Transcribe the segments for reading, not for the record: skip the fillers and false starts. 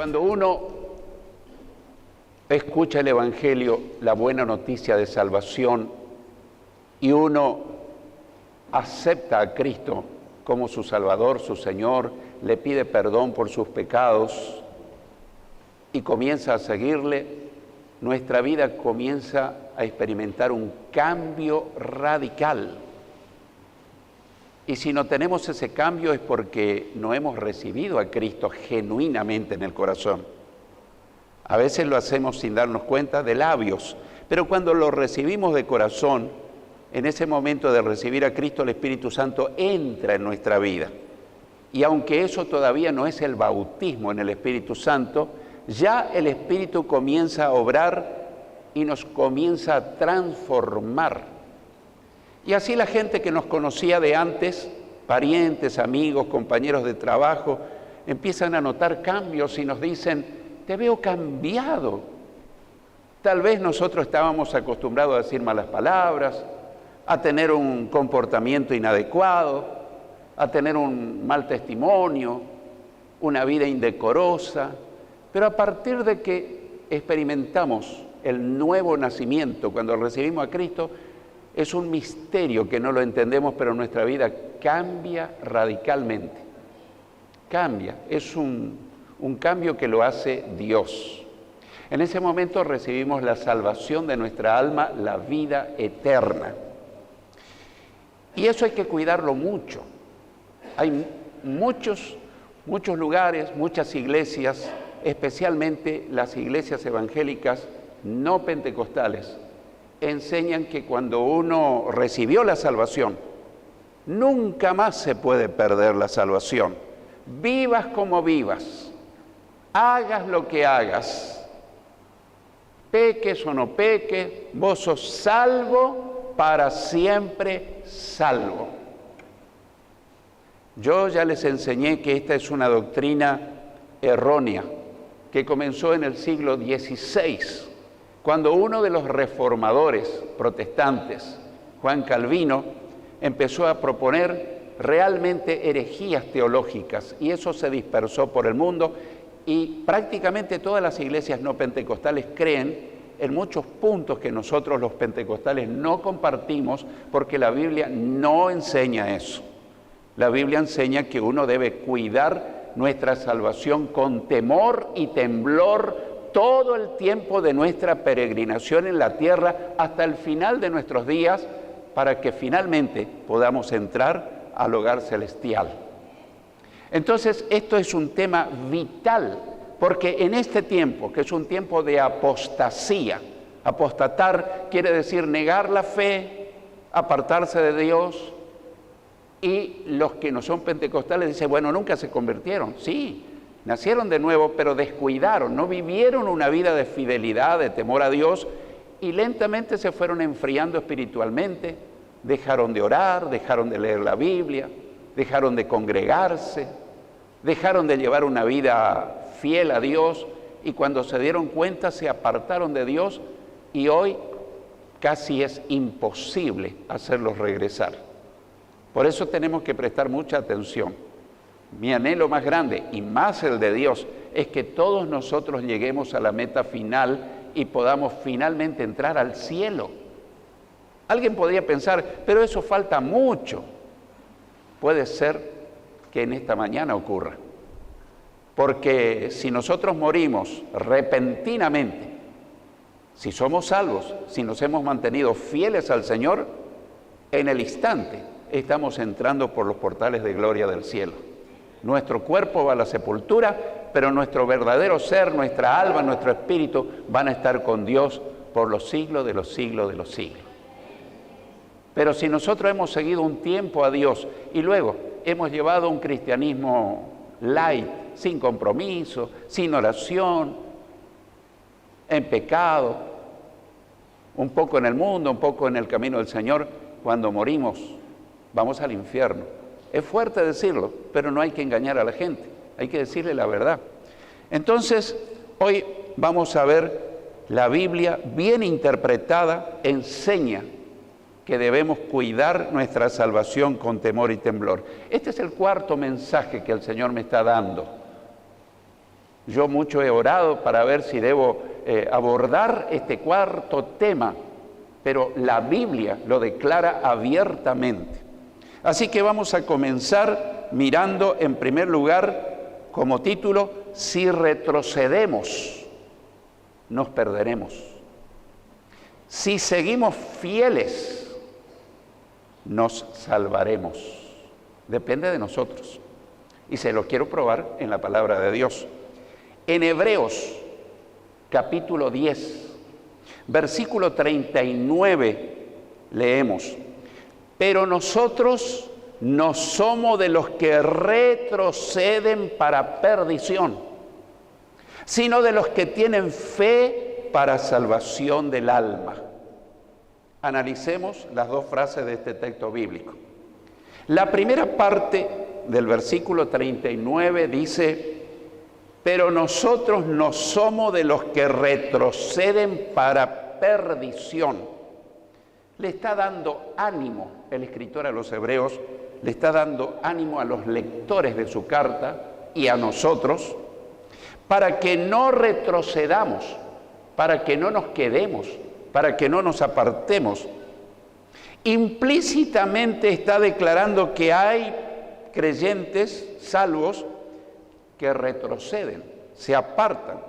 Cuando uno escucha el Evangelio, la buena noticia de salvación, y uno acepta a Cristo como su Salvador, su Señor, le pide perdón por sus pecados y comienza a seguirle, nuestra vida comienza a experimentar un cambio radical. Y si no tenemos ese cambio es porque no hemos recibido a Cristo genuinamente en el corazón. A veces lo hacemos sin darnos cuenta, de labios, pero cuando lo recibimos de corazón, en ese momento de recibir a Cristo, el Espíritu Santo entra en nuestra vida. Y aunque eso todavía no es el bautismo en el Espíritu Santo, ya el Espíritu comienza a obrar y nos comienza a transformar. Y así la gente que nos conocía de antes, parientes, amigos, compañeros de trabajo, empiezan a notar cambios y nos dicen, te veo cambiado. Tal vez nosotros estábamos acostumbrados a decir malas palabras, a tener un comportamiento inadecuado, a tener un mal testimonio, una vida indecorosa, pero a partir de que experimentamos el nuevo nacimiento, cuando recibimos a Cristo, es un misterio que no lo entendemos, pero nuestra vida cambia radicalmente. Cambia, es un cambio que lo hace Dios. En ese momento recibimos la salvación de nuestra alma, la vida eterna. Y eso hay que cuidarlo mucho. Hay muchos lugares, muchas iglesias, especialmente las iglesias evangélicas no pentecostales, enseñan que cuando uno recibió la salvación, nunca más se puede perder la salvación. Vivas como vivas, hagas lo que hagas, peques o no peques, vos sos salvo, para siempre salvo. Yo ya les enseñé que esta es una doctrina errónea, que comenzó en el siglo XVI, cuando uno de los reformadores protestantes, Juan Calvino, empezó a proponer realmente herejías teológicas, y eso se dispersó por el mundo, y prácticamente todas las iglesias no pentecostales creen en muchos puntos que nosotros los pentecostales no compartimos, porque la Biblia no enseña eso. La Biblia enseña que uno debe cuidar nuestra salvación con temor y temblor todo el tiempo de nuestra peregrinación en la tierra hasta el final de nuestros días, para que finalmente podamos entrar al hogar celestial. Entonces, esto es un tema vital, porque en este tiempo, que es un tiempo de apostasía, apostatar quiere decir negar la fe, apartarse de Dios, y los que no son pentecostales dicen, bueno, nunca se convirtieron. Sí, nacieron de nuevo, pero descuidaron, no vivieron una vida de fidelidad, de temor a Dios, y lentamente se fueron enfriando espiritualmente, dejaron de orar, dejaron de leer la Biblia, dejaron de congregarse, dejaron de llevar una vida fiel a Dios, y cuando se dieron cuenta se apartaron de Dios, y hoy casi es imposible hacerlos regresar. Por eso tenemos que prestar mucha atención. Mi anhelo más grande, y más el de Dios, es que todos nosotros lleguemos a la meta final y podamos finalmente entrar al cielo. Alguien podría pensar, pero eso falta mucho. Puede ser que en esta mañana ocurra. Porque si nosotros morimos repentinamente, si somos salvos, si nos hemos mantenido fieles al Señor, en el instante estamos entrando por los portales de gloria del cielo. Nuestro cuerpo va a la sepultura, pero nuestro verdadero ser, nuestra alma, nuestro espíritu van a estar con Dios por los siglos de los siglos de los siglos. Pero si nosotros hemos seguido un tiempo a Dios y luego hemos llevado un cristianismo light, sin compromiso, sin oración, en pecado, un poco en el mundo, un poco en el camino del Señor, cuando morimos vamos al infierno. Es fuerte decirlo, pero no hay que engañar a la gente, hay que decirle la verdad. Entonces, hoy vamos a ver la Biblia bien interpretada, enseña que debemos cuidar nuestra salvación con temor y temblor. Este es el cuarto mensaje que el Señor me está dando. Yo mucho he orado para ver si debo abordar este cuarto tema, pero la Biblia lo declara abiertamente. Así que vamos a comenzar mirando en primer lugar como título: si retrocedemos, nos perderemos. Si seguimos fieles, nos salvaremos. Depende de nosotros. Y se lo quiero probar en la palabra de Dios. En Hebreos, capítulo 10, versículo 39, leemos: pero nosotros no somos de los que retroceden para perdición, sino de los que tienen fe para salvación del alma. Analicemos las dos frases de este texto bíblico. La primera parte del versículo 39 dice: pero nosotros no somos de los que retroceden para perdición. Le está dando ánimo el escritor a los hebreos, le está dando ánimo a los lectores de su carta y a nosotros, para que no retrocedamos, para que no nos quedemos, para que no nos apartemos. Implícitamente está declarando que hay creyentes salvos que retroceden, se apartan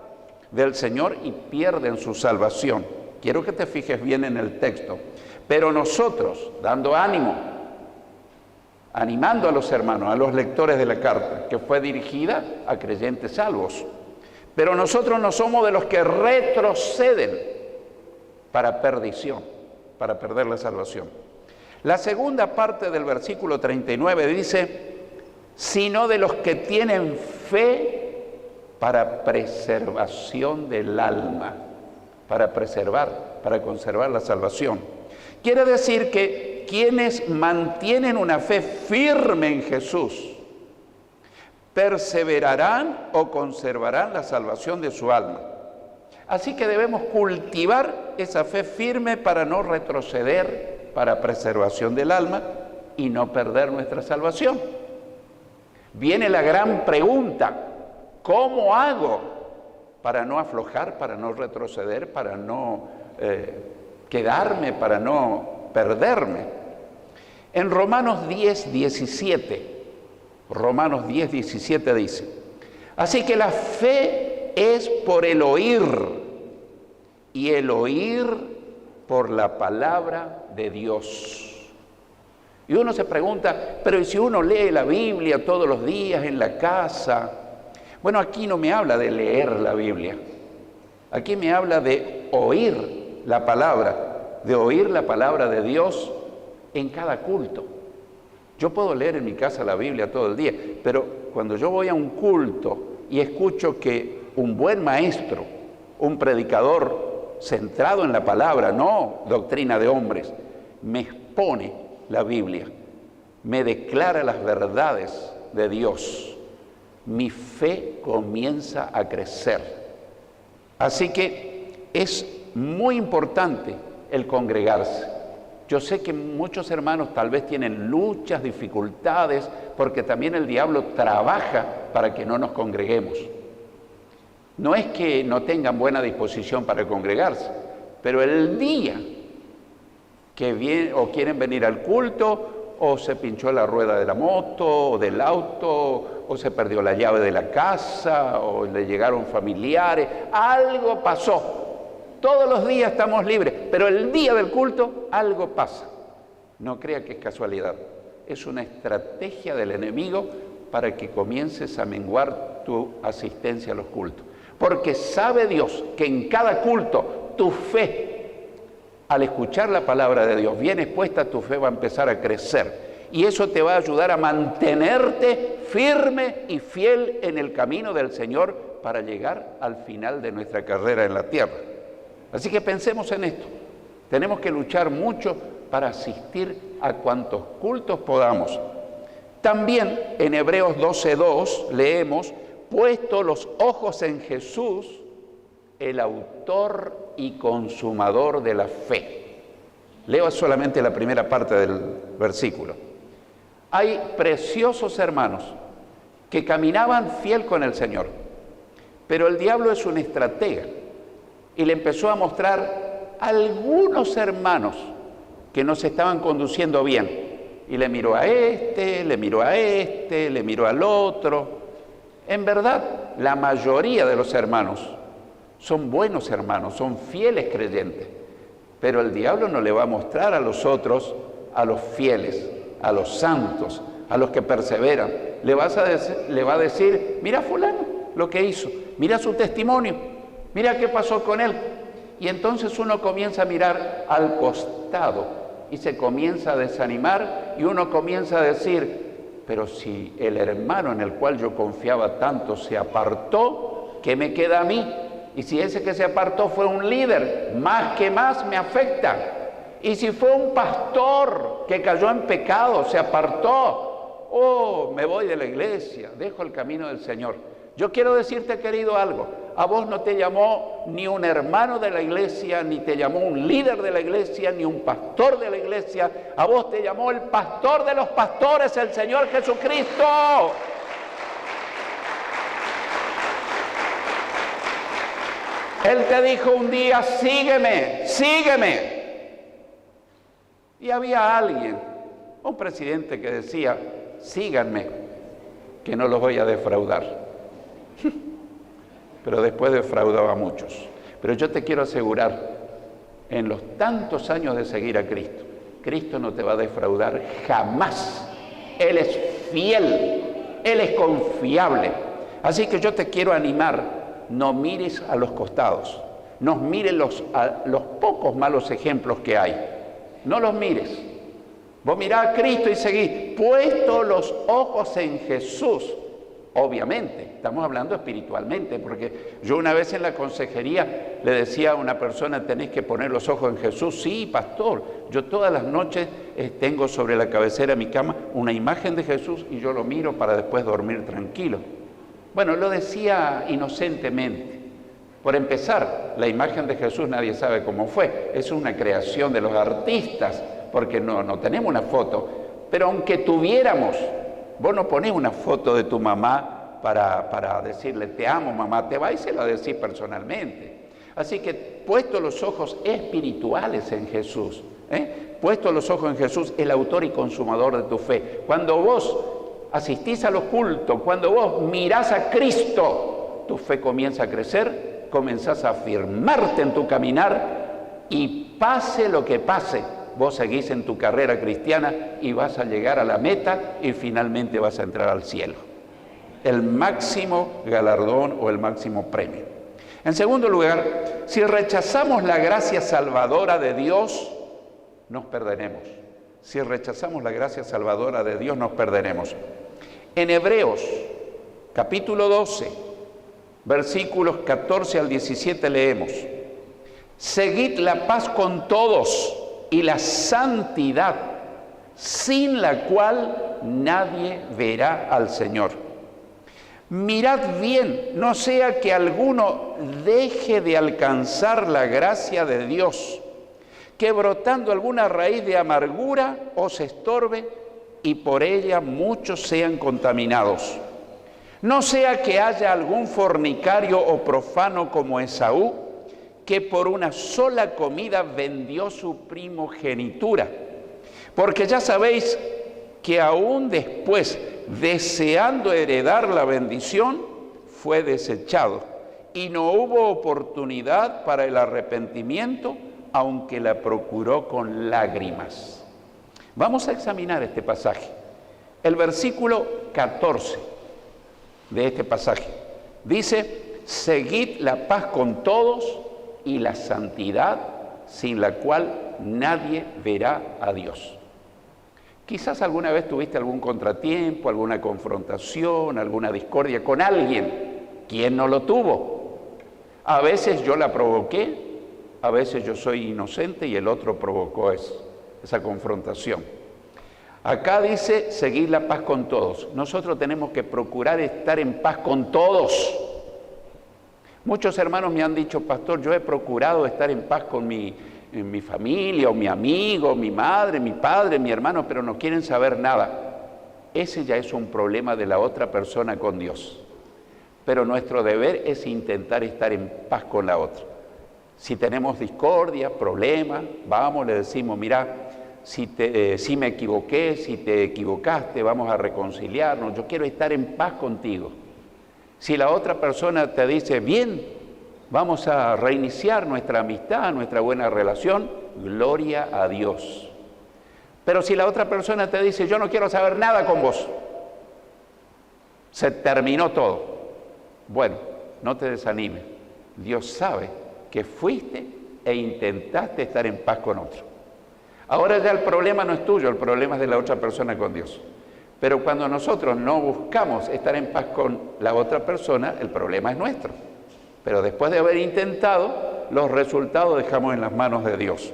del Señor y pierden su salvación. Quiero que te fijes bien en el texto. Pero nosotros, dando ánimo, animando a los hermanos, a los lectores de la carta, que fue dirigida a creyentes salvos, pero nosotros no somos de los que retroceden para perdición, para perder la salvación. La segunda parte del versículo 39 dice: sino de los que tienen fe para preservación del alma, para preservar, para conservar la salvación. Quiere decir que quienes mantienen una fe firme en Jesús perseverarán o conservarán la salvación de su alma. Así que debemos cultivar esa fe firme para no retroceder, para preservación del alma y no perder nuestra salvación. Viene la gran pregunta: ¿cómo hago para no aflojar, para no retroceder, para no quedarme, para no perderme? En Romanos 10:17 dice: así que la fe es por el oír, y el oír por la palabra de Dios. Y uno se pregunta: pero ¿y si uno lee la Biblia todos los días en la casa? Bueno, aquí no me habla de leer la Biblia, aquí me habla de oír la palabra, de oír la palabra de Dios en cada culto. Yo puedo leer en mi casa la Biblia todo el día, pero cuando yo voy a un culto y escucho que un buen maestro, un predicador centrado en la palabra, no doctrina de hombres, me expone la Biblia, me declara las verdades de Dios, mi fe comienza a crecer. Así que es muy importante el congregarse. Yo sé que muchos hermanos tal vez tienen luchas, dificultades, porque también el diablo trabaja para que no nos congreguemos. No es que no tengan buena disposición para congregarse, pero el día que vienen o quieren venir al culto, o se pinchó la rueda de la moto o del auto, o se perdió la llave de la casa, o le llegaron familiares, algo pasó. Todos los días estamos libres, pero el día del culto algo pasa. No crea que es casualidad, es una estrategia del enemigo para que comiences a menguar tu asistencia a los cultos. Porque sabe Dios que en cada culto tu fe, al escuchar la palabra de Dios bien expuesta, tu fe va a empezar a crecer. Y eso te va a ayudar a mantenerte firme y fiel en el camino del Señor para llegar al final de nuestra carrera en la tierra. Así que pensemos en esto. Tenemos que luchar mucho para asistir a cuantos cultos podamos. También en Hebreos 12:2 leemos: puesto los ojos en Jesús, el autor y consumador de la fe. Leo solamente la primera parte del versículo. Hay preciosos hermanos que caminaban fiel con el Señor, Pero el diablo es un estratega y le empezó a mostrar a algunos hermanos que no se estaban conduciendo bien. Y le miró a este, le miró a este, le miró al otro. En verdad, la mayoría de los hermanos son buenos hermanos, son fieles creyentes. Pero el diablo no le va a mostrar a los otros, a los fieles, a los santos, a los que perseveran. Le va a decir, mira fulano lo que hizo, mira su testimonio, mira qué pasó con él. Y entonces uno comienza a mirar al costado y se comienza a desanimar y uno comienza a decir, pero si el hermano en el cual yo confiaba tanto se apartó, ¿qué me queda a mí? Y si ese que se apartó fue un líder, más que más me afecta. Y si fue un pastor que cayó en pecado, se apartó, oh, me voy de la iglesia, dejo el camino del Señor. Yo quiero decirte, querido, algo. A vos no te llamó ni un hermano de la iglesia, ni te llamó un líder de la iglesia, ni un pastor de la iglesia. A vos te llamó el pastor de los pastores, el Señor Jesucristo. Él te dijo un día, sígueme, sígueme. Y había alguien, un presidente que decía, síganme, que no los voy a defraudar. Pero después defraudaba a muchos. Pero yo te quiero asegurar, en los tantos años de seguir a Cristo, Cristo no te va a defraudar jamás. Él es fiel, Él es confiable. Así que yo te quiero animar, no mires a los costados, no mires a los pocos malos ejemplos que hay. No los mires. Vos mirá a Cristo y seguís, puesto los ojos en Jesús. Obviamente, estamos hablando espiritualmente, porque yo una vez en la consejería le decía a una persona, tenés que poner los ojos en Jesús. Sí, pastor, yo todas las noches tengo sobre la cabecera de mi cama una imagen de Jesús y yo lo miro para después dormir tranquilo. Bueno, lo decía inocentemente. Por empezar, la imagen de Jesús nadie sabe cómo fue, es una creación de los artistas, porque no tenemos una foto. Pero aunque tuviéramos, vos no ponés una foto de tu mamá para decirle, te amo mamá, te va y se la decís personalmente. Así que puesto los ojos espirituales en Jesús, puesto los ojos en Jesús, el autor y consumador de tu fe. Cuando vos asistís a los cultos, cuando vos mirás a Cristo, tu fe comienza a crecer, comenzás a afirmarte en tu caminar y pase lo que pase, vos seguís en tu carrera cristiana y vas a llegar a la meta y finalmente vas a entrar al cielo. El máximo galardón o el máximo premio. En segundo lugar, si rechazamos la gracia salvadora de Dios, nos perderemos. Si rechazamos la gracia salvadora de Dios, nos perderemos. En Hebreos, capítulo 12, versículos 14 al 17 leemos: seguid la paz con todos y la santidad, sin la cual nadie verá al Señor. Mirad bien, no sea que alguno deje de alcanzar la gracia de Dios, que brotando alguna raíz de amargura os estorbe y por ella muchos sean contaminados. No sea que haya algún fornicario o profano como Esaú, que por una sola comida vendió su primogenitura. Porque ya sabéis que aún después, deseando heredar la bendición, fue desechado y no hubo oportunidad para el arrepentimiento, aunque la procuró con lágrimas. Vamos a examinar este pasaje. El versículo 14 de este pasaje dice: seguid la paz con todos y la santidad, sin la cual nadie verá a Dios. Quizás alguna vez tuviste algún contratiempo, alguna confrontación, alguna discordia con alguien. ¿Quién no lo tuvo? A veces yo la provoqué, a veces yo soy inocente y el otro provocó esa confrontación. Acá dice, seguid la paz con todos. Nosotros tenemos que procurar estar en paz con todos. Muchos hermanos me han dicho: pastor, yo he procurado estar en paz con mi familia, o mi amigo, mi madre, mi padre, mi hermano, pero no quieren saber nada. Ese ya es un problema de la otra persona con Dios. pero nuestro deber es intentar estar en paz con la otra. Si tenemos discordia, problemas, vamos, le decimos, mira, si me equivoqué, si te equivocaste, vamos a reconciliarnos, yo quiero estar en paz contigo. Si la otra persona te dice, bien, vamos a reiniciar nuestra amistad, nuestra buena relación, gloria a Dios. Pero si la otra persona te dice, yo no quiero saber nada con vos, se terminó todo. Bueno, no te desanimes. Dios sabe que fuiste e intentaste estar en paz con otro. Ahora ya el problema no es tuyo, el problema es de la otra persona con Dios. Pero cuando nosotros no buscamos estar en paz con la otra persona, el problema es nuestro. Pero después de haber intentado, los resultados dejamos en las manos de Dios.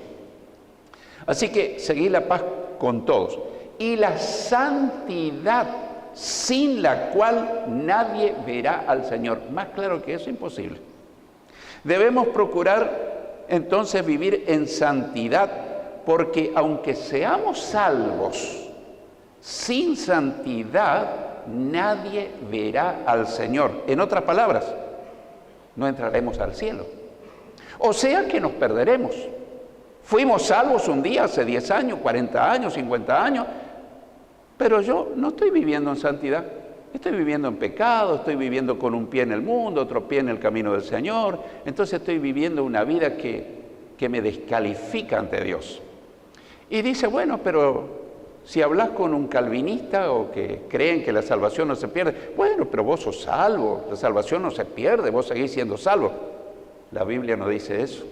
Así que seguí la paz con todos. Y la santidad, sin la cual nadie verá al Señor. Más claro que eso, imposible. Debemos procurar entonces vivir en santidad, porque aunque seamos salvos, sin santidad nadie verá al Señor. En otras palabras, no entraremos al cielo. O sea que nos perderemos. Fuimos salvos un día, hace 10 años, 40 años, 50 años, pero yo no estoy viviendo en santidad. Estoy viviendo en pecado, estoy viviendo con un pie en el mundo, otro pie en el camino del Señor. Entonces estoy viviendo una vida que me descalifica ante Dios. Y dice, bueno, pero si hablas con un calvinista o que creen que la salvación no se pierde, bueno, pero vos sos salvo, la salvación no se pierde, vos seguís siendo salvo. La Biblia no dice eso.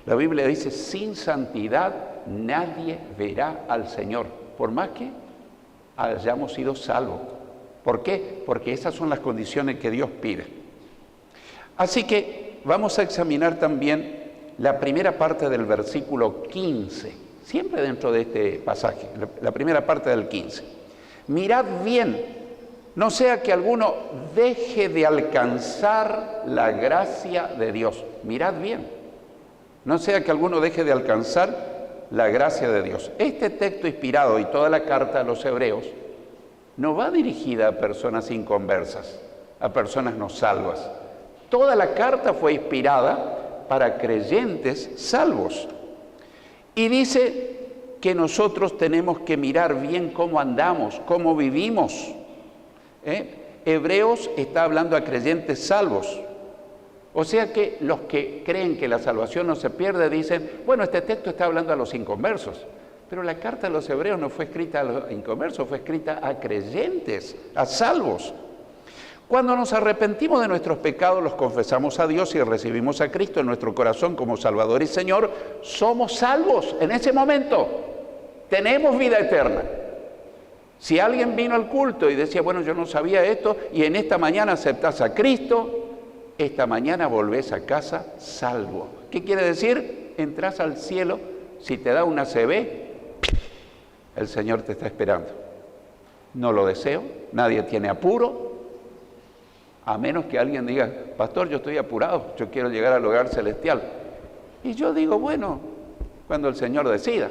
La Biblia dice, sin santidad nadie verá al Señor, por más que hayamos sido salvos. ¿Por qué? Porque esas son las condiciones que Dios pide. Así que vamos a examinar también la primera parte del versículo 15, siempre dentro de este pasaje, la primera parte del 15. Mirad bien, no sea que alguno deje de alcanzar la gracia de Dios. Mirad bien, no sea que alguno deje de alcanzar la gracia de Dios. Este texto inspirado y toda la carta a los hebreos no va dirigida a personas inconversas, a personas no salvas. Toda la carta fue inspirada para creyentes salvos. Y dice que nosotros tenemos que mirar bien cómo andamos, cómo vivimos. Hebreos está hablando a creyentes salvos. O sea que los que creen que la salvación no se pierde dicen, bueno, este texto está hablando a los inconversos. Pero la carta a los hebreos no fue escrita a los inconversos, fue escrita a creyentes, a salvos. Cuando nos arrepentimos de nuestros pecados, los confesamos a Dios y recibimos a Cristo en nuestro corazón como Salvador y Señor, somos salvos en ese momento. Tenemos vida eterna. Si alguien vino al culto y decía, bueno, yo no sabía esto, y en esta mañana aceptás a Cristo, esta mañana volvés a casa salvo. ¿Qué quiere decir? Entrás al cielo, si te da una CB, el Señor te está esperando. No lo deseo, nadie tiene apuro, a menos que alguien diga, pastor, yo estoy apurado, yo quiero llegar al hogar celestial. Y yo digo, bueno, cuando el Señor decida.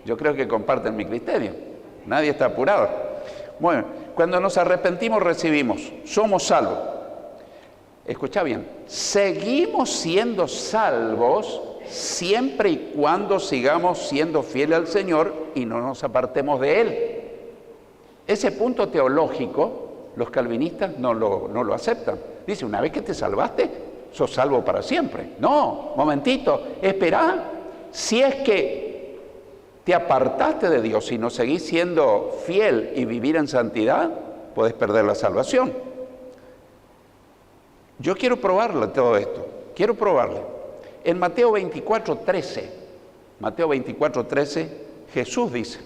Yo creo que comparten mi criterio, nadie está apurado. Bueno, cuando nos arrepentimos recibimos, somos salvos. Escucha bien, seguimos siendo salvos siempre y cuando sigamos siendo fieles al Señor y no nos apartemos de Él. Ese punto teológico, los calvinistas no lo aceptan. Dice, una vez que te salvaste, sos salvo para siempre. No, momentito, esperá. Si es que te apartaste de Dios y no seguís siendo fiel y vivir en santidad, podés perder la salvación. Yo quiero probarlo todo esto, quiero probarlo. En Mateo 24:13, Jesús dice,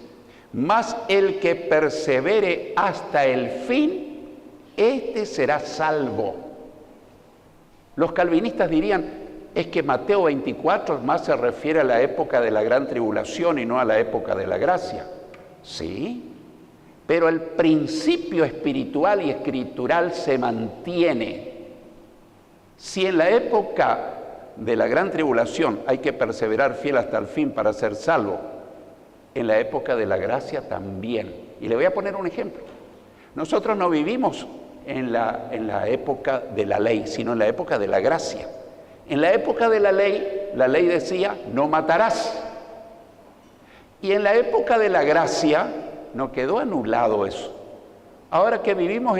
mas el que persevere hasta el fin, este será salvo. Los calvinistas dirían, es que Mateo 24 más se refiere a la época de la gran tribulación y no a la época de la gracia. Sí, pero el principio espiritual y escritural se mantiene. Si en la época de la gran tribulación hay que perseverar fiel hasta el fin para ser salvo, en la época de la gracia también. Y le voy a poner un ejemplo. Nosotros no vivimos en la época de la ley, sino en la época de la gracia. En la época de la ley decía, no matarás. Y en la época de la gracia, no quedó anulado eso. Ahora que vivimos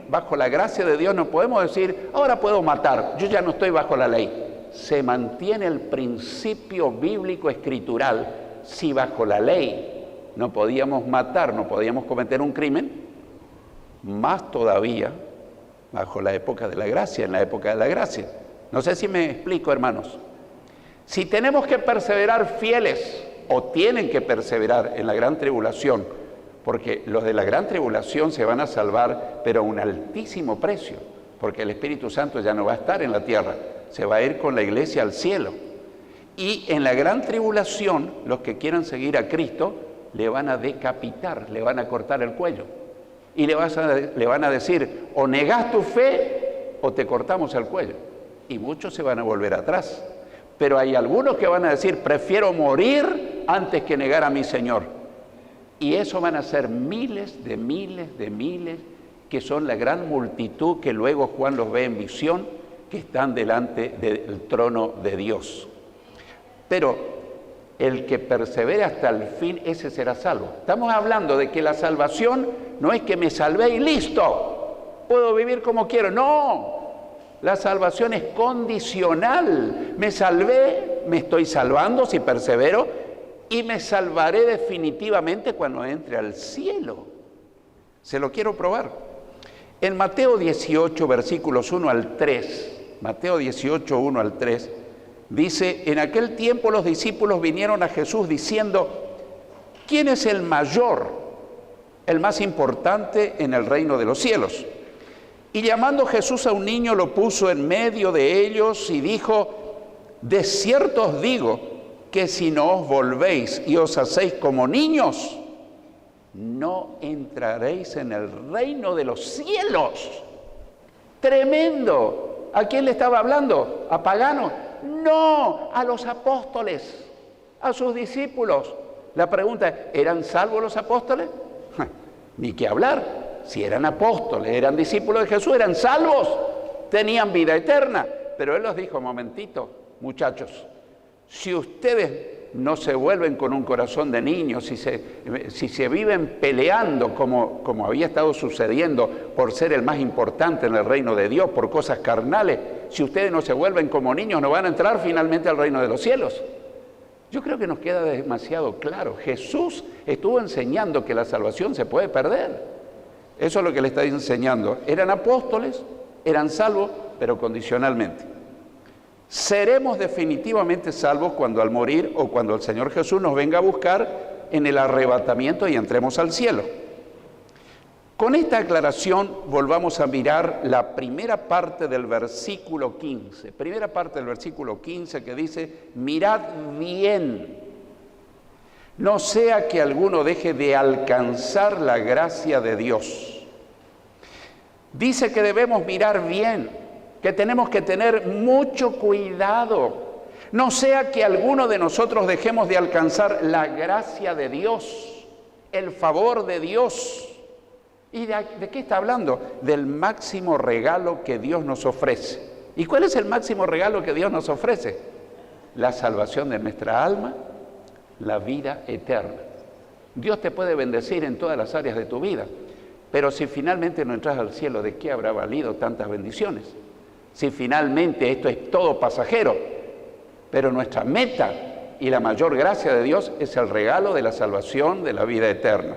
bajo la gracia de Dios, no podemos decir, ahora puedo matar, yo ya no estoy bajo la ley. Se mantiene el principio bíblico escritural. Si bajo la ley no podíamos matar, no podíamos cometer un crimen, más todavía bajo la época de la gracia, en la época de la gracia. No sé si me explico, hermanos. Si tenemos que perseverar fieles, o tienen que perseverar en la gran tribulación, porque los de la gran tribulación se van a salvar, pero a un altísimo precio, porque el Espíritu Santo ya no va a estar en la tierra, se va a ir con la iglesia al cielo. Y en la gran tribulación, los que quieran seguir a Cristo, le van a decapitar, le van a cortar el cuello. Y le van a decir, o negás tu fe, o te cortamos el cuello. Y muchos se van a volver atrás. Pero hay algunos que van a decir, prefiero morir antes que negar a mi Señor. Y eso van a ser miles, que son la gran multitud que luego Juan los ve en visión, que están delante del trono de Dios. Pero el que persevere hasta el fin, ese será salvo. Estamos hablando de que la salvación no es que me salvé y listo, puedo vivir como quiero. No, la salvación es condicional. Me salvé, me estoy salvando si persevero, y me salvaré definitivamente cuando entre al cielo. Se lo quiero probar. En Mateo 18, versículos 1 al 3, Mateo 18, 1 al 3, dice, en aquel tiempo los discípulos vinieron a Jesús diciendo, ¿quién es el mayor, el más importante en el reino de los cielos? Y llamando Jesús a un niño, lo puso en medio de ellos y dijo, de cierto os digo que si no os volvéis y os hacéis como niños, no entraréis en el reino de los cielos. Tremendo. ¿A quién le estaba hablando? ¿A paganos? No, a los apóstoles, a sus discípulos. La pregunta es, ¿eran salvos los apóstoles? Ni que hablar. Si eran apóstoles, eran discípulos de Jesús, eran salvos, tenían vida eterna. Pero Él los dijo, momentito, muchachos, si ustedes no se vuelven con un corazón de niños, si se viven peleando como había estado sucediendo por ser el más importante en el reino de Dios, por cosas carnales, si ustedes no se vuelven como niños, no van a entrar finalmente al reino de los cielos. Yo creo que nos queda demasiado claro. Jesús estuvo enseñando que la salvación se puede perder. Eso es lo que le está enseñando. Eran apóstoles, eran salvos, pero condicionalmente. Seremos definitivamente salvos cuando al morir o cuando el Señor Jesús nos venga a buscar en el arrebatamiento y entremos al cielo. Con esta aclaración volvamos a mirar la primera parte del versículo 15. Primera parte del versículo 15 que dice, mirad bien, no sea que alguno deje de alcanzar la gracia de Dios. Dice que debemos mirar bien, que tenemos que tener mucho cuidado. No sea que alguno de nosotros dejemos de alcanzar la gracia de Dios, el favor de Dios. ¿Y de qué está hablando? Del máximo regalo que Dios nos ofrece. ¿Y cuál es el máximo regalo que Dios nos ofrece? La salvación de nuestra alma, la vida eterna. Dios te puede bendecir en todas las áreas de tu vida, pero si finalmente no entras al cielo, ¿de qué habrá valido tantas bendiciones? Si finalmente esto es todo pasajero, pero nuestra meta y la mayor gracia de Dios es el regalo de la salvación, de la vida eterna.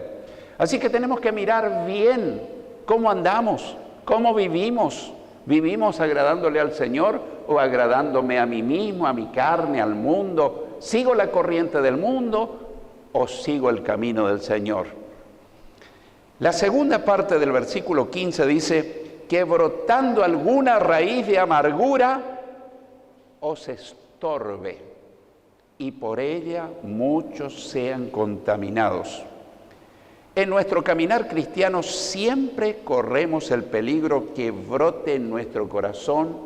Así que tenemos que mirar bien cómo andamos, cómo vivimos. ¿Vivimos agradándole al Señor o agradándome a mí mismo, a mi carne, al mundo? ¿Sigo la corriente del mundo o sigo el camino del Señor? La segunda parte del versículo 15 dice que brotando alguna raíz de amargura os estorbe y por ella muchos sean contaminados. En nuestro caminar cristiano siempre corremos el peligro que brote en nuestro corazón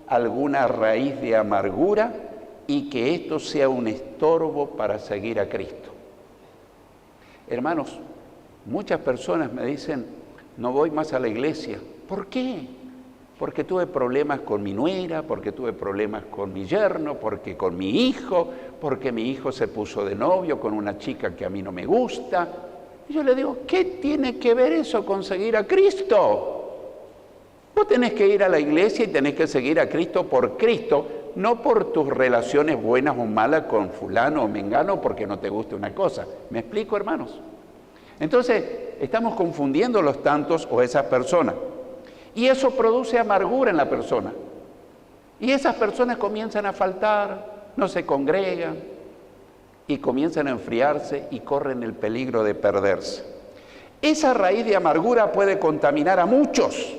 alguna raíz de amargura y que esto sea un estorbo para seguir a Cristo. Hermanos, muchas personas me dicen, no voy más a la iglesia, ¿Por qué? Porque tuve problemas con mi nuera, porque tuve problemas con mi yerno, porque con mi hijo, porque mi hijo se puso de novio con una chica que a mí no me gusta. Y yo le digo, ¿qué tiene que ver eso con seguir a Cristo? Vos tenés que ir a la iglesia y tenés que seguir a Cristo por Cristo, no por tus relaciones buenas o malas con fulano o mengano porque no te guste una cosa. ¿Me explico, hermanos? Entonces, estamos confundiendo los tantos o esas personas. Y eso produce amargura en la persona. Y esas personas comienzan a faltar, no se congregan y comienzan a enfriarse y corren el peligro de perderse. Esa raíz de amargura puede contaminar a muchos,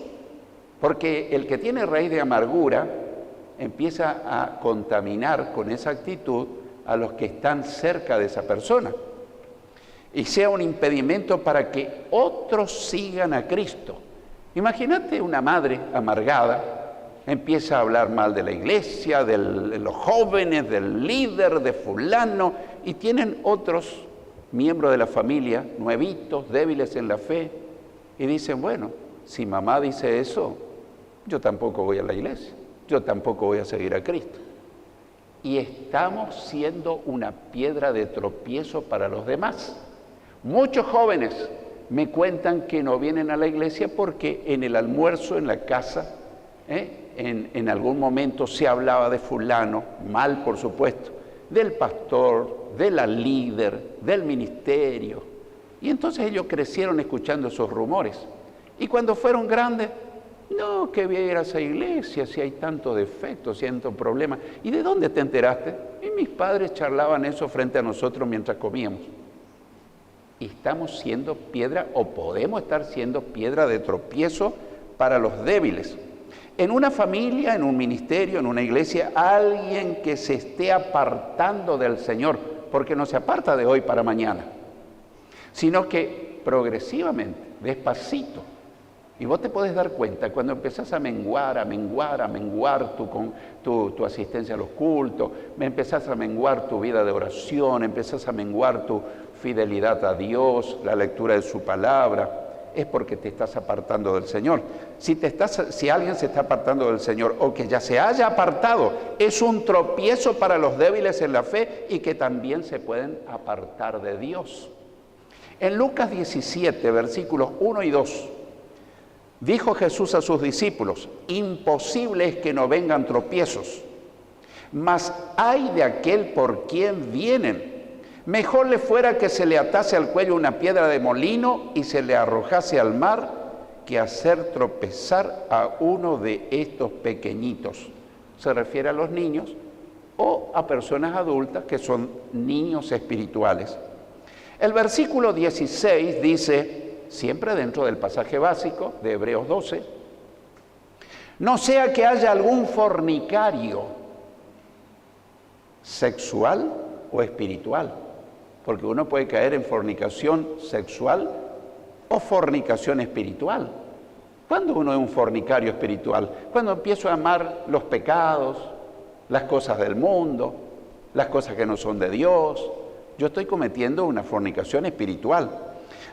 porque el que tiene raíz de amargura empieza a contaminar con esa actitud a los que están cerca de esa persona. Y sea un impedimento para que otros sigan a Cristo. Imagínate una madre amargada, empieza a hablar mal de la iglesia, de los jóvenes, del líder, de fulano, y tienen otros miembros de la familia, nuevitos, débiles en la fe, y dicen, bueno, si mamá dice eso, yo tampoco voy a la iglesia, yo tampoco voy a seguir a Cristo. Y estamos siendo una piedra de tropiezo para los demás. Muchos jóvenes me cuentan que no vienen a la iglesia porque en el almuerzo, en la casa, en algún momento se hablaba de fulano, mal por supuesto, del pastor, de la líder, del ministerio. Y entonces ellos crecieron escuchando esos rumores. Y cuando fueron grandes, no, que voy a ir a esa iglesia, si hay tantos defectos, si hay tantos problemas. ¿Y de dónde te enteraste? Y mis padres charlaban eso frente a nosotros mientras comíamos. Y estamos siendo piedra, o podemos estar siendo piedra de tropiezo para los débiles. En una familia, en un ministerio, en una iglesia, alguien que se esté apartando del Señor, porque no se aparta de hoy para mañana, sino que progresivamente, despacito. Y vos te podés dar cuenta cuando empezás a menguar tu asistencia a los cultos, empezás a menguar tu vida de oración, empezás a menguar tu fidelidad a Dios, la lectura de su palabra, es porque te estás apartando del Señor. Si alguien se está apartando del Señor o que ya se haya apartado, es un tropiezo para los débiles en la fe y que también se pueden apartar de Dios. En Lucas 17, versículos 1 y 2, dijo Jesús a sus discípulos, imposible es que no vengan tropiezos, mas ay de aquel por quien vienen. Mejor le fuera que se le atase al cuello una piedra de molino y se le arrojase al mar que hacer tropezar a uno de estos pequeñitos. Se refiere a los niños o a personas adultas que son niños espirituales. El versículo 16 dice, siempre dentro del pasaje básico de Hebreos 12, no sea que haya algún fornicario sexual o espiritual, porque uno puede caer en fornicación sexual o fornicación espiritual. ¿Cuándo uno es un fornicario espiritual? Cuando empiezo a amar los pecados, las cosas del mundo, las cosas que no son de Dios. Yo estoy cometiendo una fornicación espiritual.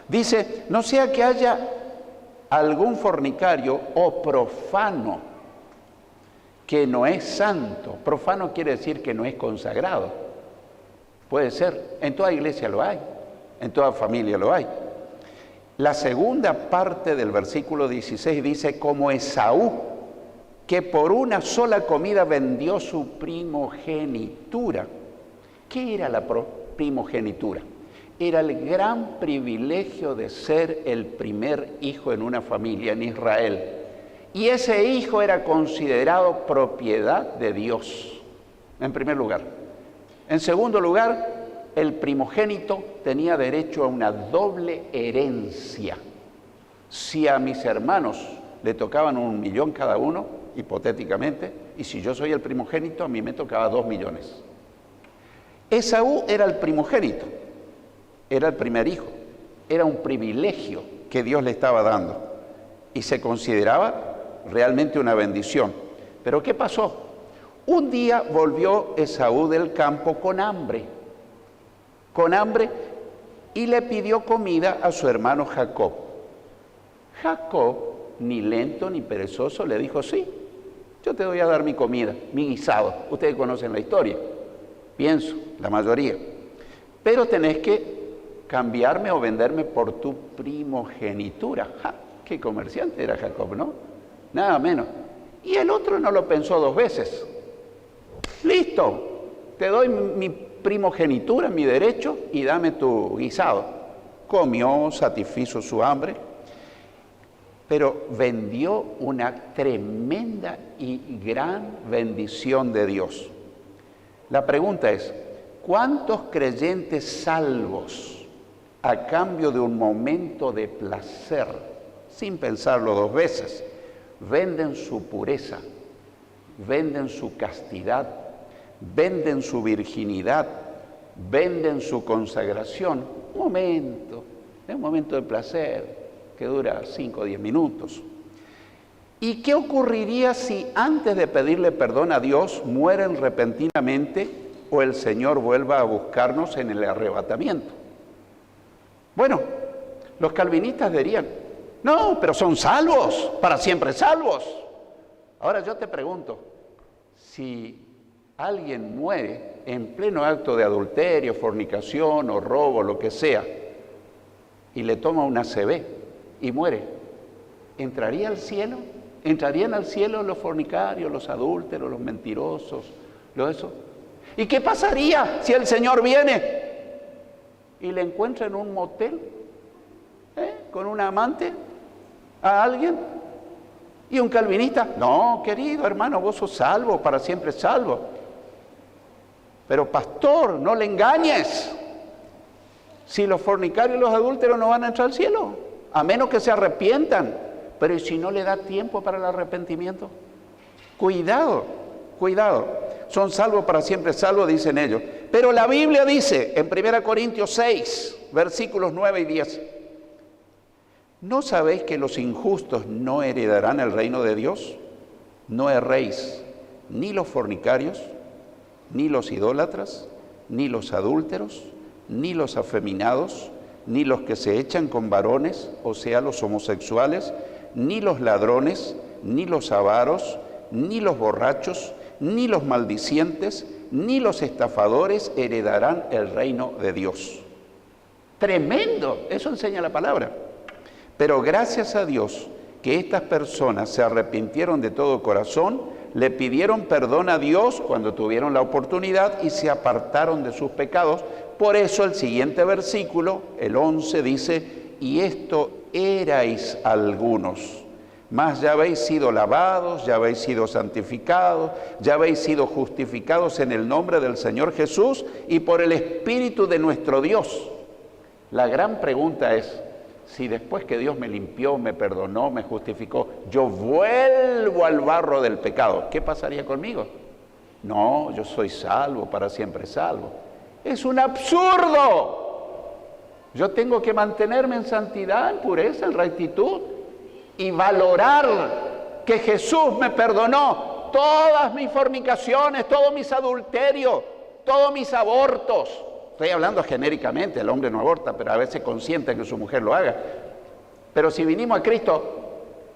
Dice, no sea que haya algún fornicario o profano que no es santo. Profano quiere decir que no es consagrado. Puede ser, en toda iglesia lo hay, en toda familia lo hay. La segunda parte del versículo 16 dice, como Esaú, que por una sola comida vendió su primogenitura. ¿Qué era la primogenitura? Era el gran privilegio de ser el primer hijo en una familia en Israel. Y ese hijo era considerado propiedad de Dios, en primer lugar. En segundo lugar, el primogénito tenía derecho a una doble herencia. Si a mis hermanos le tocaban 1 millón cada uno, hipotéticamente, y si yo soy el primogénito, a mí me tocaba 2 millones. Esaú era el primogénito, era el primer hijo, era un privilegio que Dios le estaba dando y se consideraba realmente una bendición. Pero ¿qué pasó? Un día volvió Esaú del campo con hambre, y le pidió comida a su hermano Jacob. Jacob ni lento ni perezoso, le dijo, sí, yo te voy a dar mi comida, mi guisado. Ustedes conocen la historia, pienso, la mayoría. Pero tenés que cambiarme o venderme por tu primogenitura. ¡Ja! ¡Qué comerciante era Jacob!, ¿no? Nada menos. Y el otro no lo pensó dos veces. Listo, te doy mi primogenitura, mi derecho, y dame tu guisado. Comió, satisfizo su hambre, pero vendió una tremenda y gran bendición de Dios. La pregunta es, ¿cuántos creyentes salvos a cambio de un momento de placer, sin pensarlo dos veces, venden su pureza, venden su castidad, venden su virginidad, venden su consagración? Un momento de placer que dura 5 o 10 minutos. ¿Y qué ocurriría si antes de pedirle perdón a Dios mueren repentinamente o el Señor vuelva a buscarnos en el arrebatamiento? Bueno, los calvinistas dirían, no, pero son salvos, para siempre salvos. Ahora yo te pregunto, si alguien muere en pleno acto de adulterio, fornicación o robo, lo que sea, y le toma una ACV y muere, ¿entraría al cielo? ¿Entrarían al cielo los fornicarios, los adúlteros, los mentirosos, lo eso? ¿Y qué pasaría si el Señor viene y le encuentra en un motel con una amante a alguien? Y un calvinista, no, querido hermano, vos sos salvo, para siempre salvo. Pero pastor, no le engañes. Si los fornicarios y los adúlteros no van a entrar al cielo, a menos que se arrepientan. Pero ¿y si no le da tiempo para el arrepentimiento? Cuidado, cuidado. Son salvos para siempre salvos, dicen ellos. Pero la Biblia dice en 1 Corintios 6, versículos 9 y 10, ¿no sabéis que los injustos no heredarán el reino de Dios? No erréis, ni los fornicarios, ni los idólatras, ni los adúlteros, ni los afeminados, ni los que se echan con varones, o sea, los homosexuales, ni los ladrones, ni los avaros, ni los borrachos, ni los maldicientes, ni los estafadores heredarán el reino de Dios. Tremendo, eso enseña la palabra. Pero gracias a Dios que estas personas se arrepintieron de todo corazón, le pidieron perdón a Dios cuando tuvieron la oportunidad y se apartaron de sus pecados. Por eso el siguiente versículo, el 11, dice, y esto erais algunos, mas ya habéis sido lavados, ya habéis sido santificados, ya habéis sido justificados en el nombre del Señor Jesús y por el Espíritu de nuestro Dios. La gran pregunta es, si después que Dios me limpió, me perdonó, me justificó, yo vuelvo al barro del pecado, ¿qué pasaría conmigo? No, yo soy salvo, para siempre salvo. Es un absurdo. Yo tengo que mantenerme en santidad, en pureza, en rectitud y valorar que Jesús me perdonó todas mis fornicaciones, todos mis adulterios, todos mis abortos. Estoy hablando genéricamente, el hombre no aborta, pero a veces consciente que su mujer lo haga. Pero si vinimos a Cristo,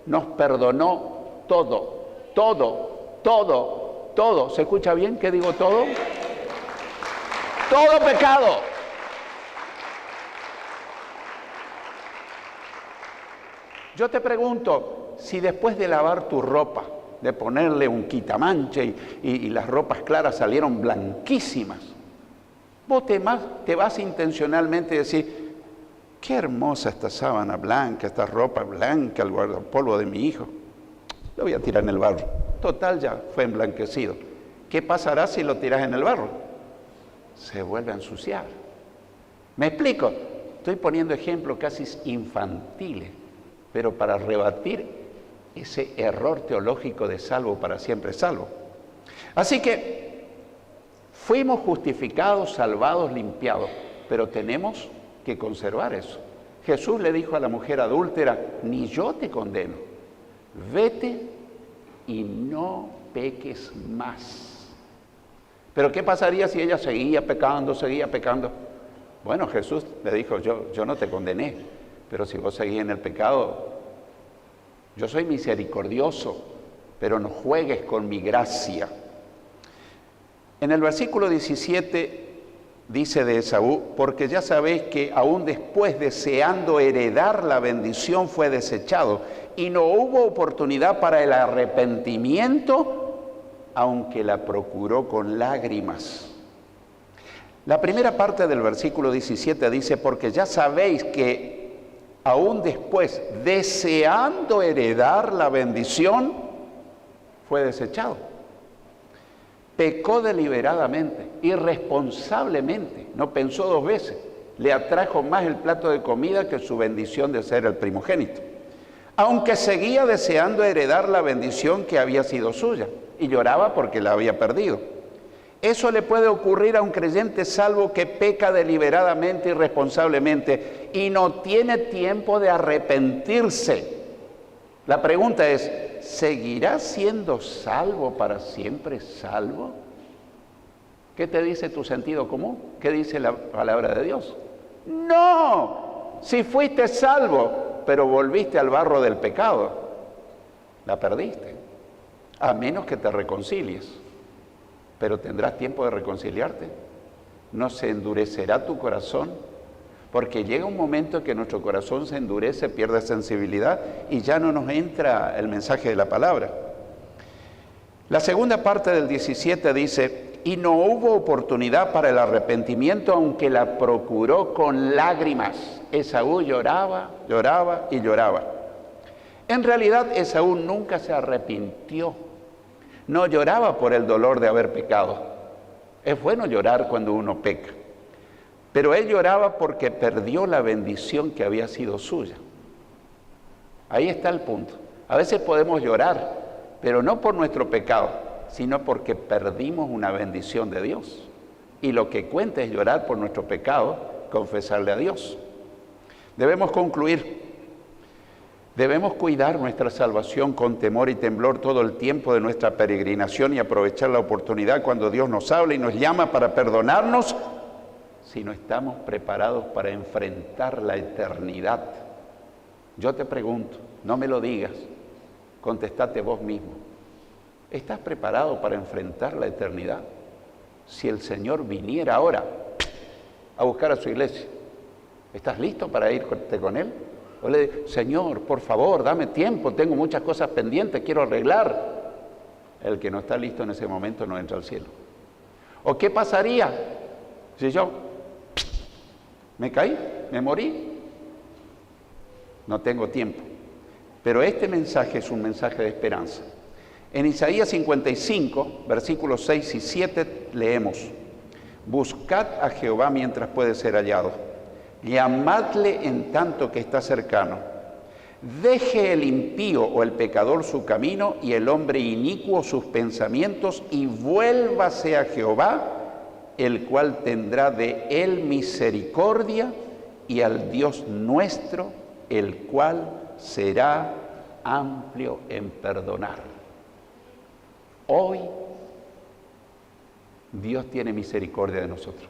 nos perdonó todo, todo, todo, todo. ¿Se escucha bien qué digo todo? Todo pecado. Yo te pregunto, si después de lavar tu ropa, de ponerle un quitamancha y las ropas claras salieron blanquísimas, vos te vas intencionalmente a decir, qué hermosa esta sábana blanca, esta ropa blanca, el guardapolvo de mi hijo, lo voy a tirar en el barro. Total, ya fue emblanquecido. ¿Qué pasará si lo tiras en el barro? Se vuelve a ensuciar. ¿Me explico? Estoy poniendo ejemplos casi infantiles, pero para rebatir ese error teológico de salvo para siempre salvo. Así que fuimos justificados, salvados, limpiados, pero tenemos que conservar eso. Jesús le dijo a la mujer adúltera, ni yo te condeno, vete y no peques más. Pero ¿qué pasaría si ella seguía pecando, seguía pecando? Bueno, Jesús le dijo, yo no te condené, pero si vos seguís en el pecado, Yo soy misericordioso, pero no juegues con mi gracia. En el versículo 17 dice de Esaú, porque ya sabéis que aún después, deseando heredar la bendición, fue desechado, y no hubo oportunidad para el arrepentimiento, aunque la procuró con lágrimas. La primera parte del versículo 17 dice, porque ya sabéis que aún después, deseando heredar la bendición, fue desechado. Pecó deliberadamente, irresponsablemente, no pensó dos veces. Le atrajo más el plato de comida que su bendición de ser el primogénito. Aunque seguía deseando heredar la bendición que había sido suya y lloraba porque la había perdido. Eso le puede ocurrir a un creyente salvo que peca deliberadamente, irresponsablemente y no tiene tiempo de arrepentirse. La pregunta es, ¿seguirá siendo salvo para siempre salvo? ¿Qué te dice tu sentido común? ¿Qué dice la palabra de Dios? No, si fuiste salvo, pero volviste al barro del pecado, la perdiste, a menos que te reconcilies. Pero tendrás tiempo de reconciliarte. No se endurecerá tu corazón, porque llega un momento en que nuestro corazón se endurece, pierde sensibilidad y ya no nos entra el mensaje de la palabra. La segunda parte del 17 dice, y no hubo oportunidad para el arrepentimiento, aunque la procuró con lágrimas. Esaú lloraba, lloraba y lloraba. En realidad Esaú nunca se arrepintió. No lloraba por el dolor de haber pecado. Es bueno llorar cuando uno peca. Pero él lloraba porque perdió la bendición que había sido suya. Ahí está el punto. A veces podemos llorar, pero no por nuestro pecado, sino porque perdimos una bendición de Dios. Y lo que cuenta es llorar por nuestro pecado, confesarle a Dios. Debemos concluir. Debemos cuidar nuestra salvación con temor y temblor todo el tiempo de nuestra peregrinación y aprovechar la oportunidad cuando Dios nos habla y nos llama para perdonarnos, si no estamos preparados para enfrentar la eternidad. Yo te pregunto, no me lo digas, contestate vos mismo. ¿Estás preparado para enfrentar la eternidad? Si el Señor viniera ahora a buscar a su iglesia, ¿estás listo para irte con Él? O le digo, Señor, por favor, dame tiempo, tengo muchas cosas pendientes, quiero arreglar. El que no está listo en ese momento no entra al cielo. ¿O qué pasaría si yo me caí, me morí? No tengo tiempo. Pero este mensaje es un mensaje de esperanza. En Isaías 55, versículos 6 y 7, leemos, buscad a Jehová mientras puede ser hallado. Llamadle en tanto que está cercano. Deje el impío o el pecador su camino y el hombre inicuo sus pensamientos y vuélvase a Jehová, el cual tendrá de él misericordia, y al Dios nuestro, el cual será amplio en perdonar. Hoy Dios tiene misericordia de nosotros.